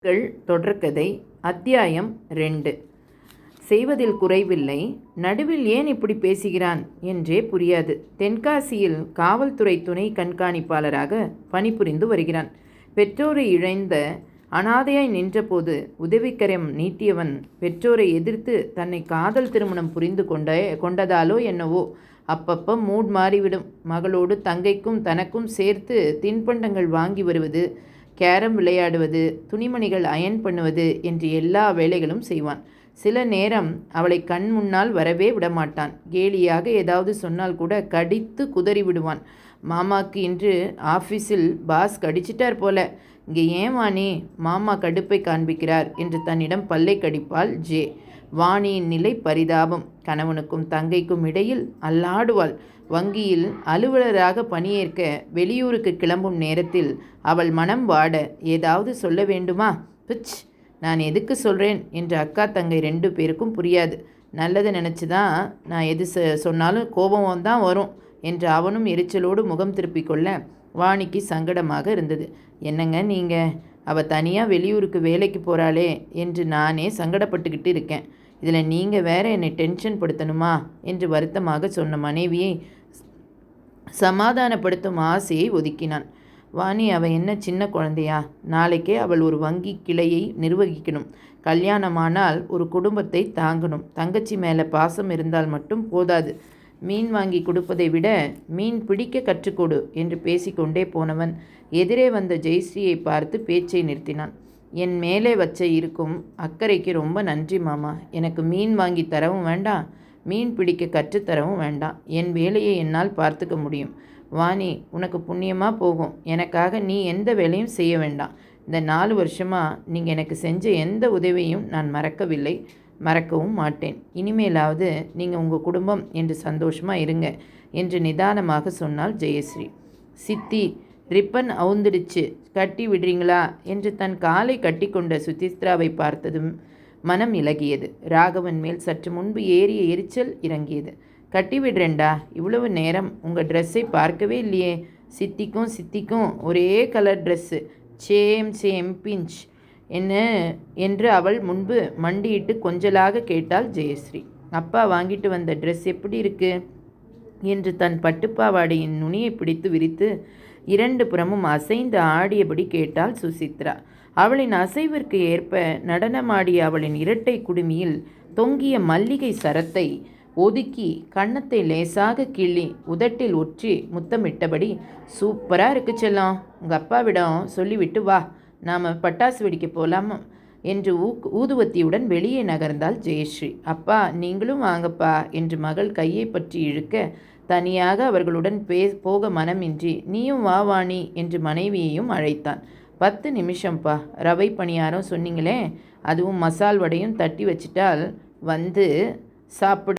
கள் தொடர்கதை அத்தியாயம் 2. செய்வதில் குறைவில்லை, நடுவில் ஏன் இப்படி பேசுகிறான் என்றே புரியாது. தென்காசியில் காவல்துறை துணை கண்காணிப்பாளராக பணிபுரிந்து வருகிறான். பெற்றோரை இழந்த அனாதையாய் நின்றபோது உதவிக்கரம் நீட்டியவன் பெற்றோரை எதிர்த்து தன்னை காதல் திருமணம் புரிந்து கொண்டதாலோ என்னவோ அப்பப்போ மூட் மாறிவிடும். மகளோடு தங்கைக்கும் தனக்கும் சேர்த்து தின்பண்டங்கள் வாங்கி வருவது, கேரம் விளையாடுவது, துணிமணிகள் அயன் பண்ணுவது என்று எல்லா வேலைகளும் செய்வான். சில நேரம் அவளை கண் முன்னால் வரவே விடமாட்டான். கேலியாக ஏதாவது சொன்னால் கூட கடித்து குதறி விடுவான். மாமாக்கு இன்று ஆஃபீஸில் பாஸ் கடிச்சிட்டார் போல, இங்கே ஏன் வாணி மாமா கடுப்பை காண்பிக்கிறார் என்று தன்னிடம் பல்லை கடிப்பாள் ஜே. வாணியின் நிலை பரிதாபம். கணவனுக்கும் தங்கைக்கும் இடையில் அல்லாடுவாள். வங்கியில் அலுவலராக பணியேற்க வெளியூருக்கு கிளம்பும் நேரத்தில் அவள் மனம் வாட ஏதாவது சொல்ல வேண்டுமா? பிச், நான் எதுக்கு சொல்கிறேன் என்று அக்கா தங்கை 2 பேருக்கும் புரியாது. நல்லதை நினச்சி தான் நான் எது சொன்னாலும் கோபம் தான் வரும் என்று அவனும் எரிச்சலோடு முகம் திருப்பிக் கொள்ள வாணிக்கு சங்கடமாக இருந்தது. என்னங்க நீங்கள், அவள் தனியாக வெளியூருக்கு வேலைக்கு போகிறாளே என்று நானே சங்கடப்பட்டுக்கிட்டு இருக்கேன். இதில் நீங்கள் வேற என்னை டென்ஷன் படுத்தணுமா என்று வருத்தமாக சொன்ன மனைவியை சமாதானப்படுத்தும் ஆசையை ஒதுக்கினான். வாணி, அவள் என்ன சின்ன குழந்தையா? நாளைக்கே அவள் ஒரு வங்கி கிளையை நிர்வகிக்கணும். கல்யாணமானால் ஒரு குடும்பத்தை தாங்கணும். தங்கச்சி மேலே பாசம் இருந்தால் மட்டும் போதாது. மீன் வாங்கி கொடுப்பதை விட மீன் பிடிக்க கற்றுக்கொடு என்று பேசிக்கொண்டே போனவன் எதிரே வந்த ஜெயஸ்ரீயை பார்த்து பேச்சை நிறுத்தினான். என் மேலே வச்ச இருக்கும் அக்கறைக்கு ரொம்ப நன்றி மாமா. எனக்கு மீன் வாங்கி தரவும் வேண்டாம், மீன் பிடிக்க கற்றுத்தரவும் வேண்டாம். என் வேலையை என்னால் பார்த்துக்க முடியும். வாணி, உனக்கு புண்ணியமாக போகும். எனக்காக நீ எந்த வேலையும் செய்ய வேண்டாம். இந்த 4 வருஷமாக நீங்கள் எனக்கு செஞ்ச எந்த உதவியும் நான் மறக்கவில்லை, மறக்கவும் மாட்டேன். இனிமேலாவது நீங்கள் உங்கள் குடும்பம் என்று சந்தோஷமாக இருங்க என்று நிதானமாக சொன்னாள் ஜெயஸ்ரீ. சித்தி, ரிப்பன் அவுந்துடுச்சு, கட்டி விடுறீங்களா என்று தன் காலை கட்டி கொண்ட சுசித்ராவை பார்த்ததும் மனம் இலகியது. ராகவன் மேல் சற்று முன்பு ஏறிய எரிச்சல் இறங்கியது. கட்டி விடுறேன்டா, இவ்வளவு நேரம் உங்கள் ட்ரெஸ்ஸை பார்க்கவே இல்லையே. சித்திக்கும் ஒரே கலர் ட்ரெஸ்ஸு, சேம் பிஞ்ச் என்ன என்று அவள் முன்பு மண்டியிட்டு கொஞ்சலாக கேட்டாள் ஜெயஸ்ரீ. அப்பா வாங்கிட்டு வந்த ட்ரெஸ் எப்படி இருக்கு என்று தன் பட்டுப்பாவாடையின் நுனியை பிடித்து விரித்து 2 புறமும் அசைந்து ஆடியபடி கேட்டாள் சுசித்ரா. அவளின் அசைவிற்கு ஏற்ப நடனமாடிய அவளின் இரட்டை குடுமியில் தொங்கிய மல்லிகை சரத்தை ஒதுக்கி கன்னத்தை லேசாக கிள்ளி உதட்டில் ஒற்றி முத்தமிட்டபடி, சூப்பராக இருக்கு செல்லம், உங்கள் அப்பாவிடம் சொல்லிவிட்டு வா, நாம் பட்டாசு வெடிக்க போகலாமா என்று ஊதுவத்தியுடன் வெளியே நகர்ந்தாள் ஜெயஸ்ரீ. அப்பா நீங்களும் வாங்கப்பா என்று மகள் கையை பற்றி இழுக்க தனியாக அவர்களுடன் போக மனமின்றி நீயும் வா வாணி என்று மனைவியையும் அழைத்தான். 10 நிமிஷம்ப்பா, ரவை பணியாரம் சொன்னீங்களே, அதுவும் மசால் வடையும் தட்டி வச்சிட்டால் வந்து சாப்பிடு.